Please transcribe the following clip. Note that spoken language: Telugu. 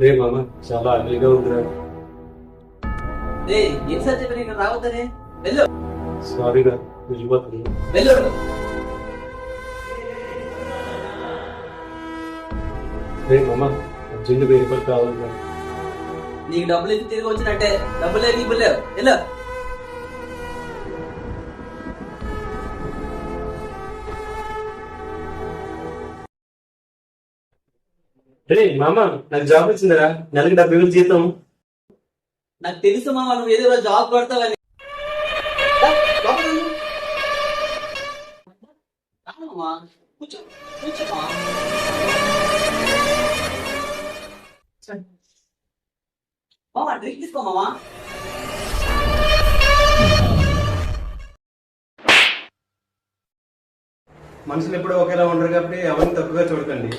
రే మామ చాలా అగ్లీగా ఉందిరా. ఎన్నిసార్లు చెప్పి నేను రావద్దని వెళ్ళు. సారీగా వెళ్ళిపోతుంది. వెళ్ళు. రే మామ అర్జెంట్ 1000 రూపాయలు కావాలిరా. నీకు డబ్బులు ఇచ్చి తిరిగి వచ్చినట్టే. డబ్బులు లేవు నీకు లేవు. వెళ్ళు. రే మామ నాకు జాబ్ వచ్చిందిరా, నెలకి 70,000 జీతం. నాకు తెలుసు మామ నువ్వు ఏదో రోజు జాబ్ కొడతావని. కూర్చో కూర్చోమా. మామ డ్రింక్ తీసుకో మామ. మనుషులు ఎప్పుడూ ఒకేలా ఉండరు కాబట్టి ఎవరిని తప్పుగా చూడకండి.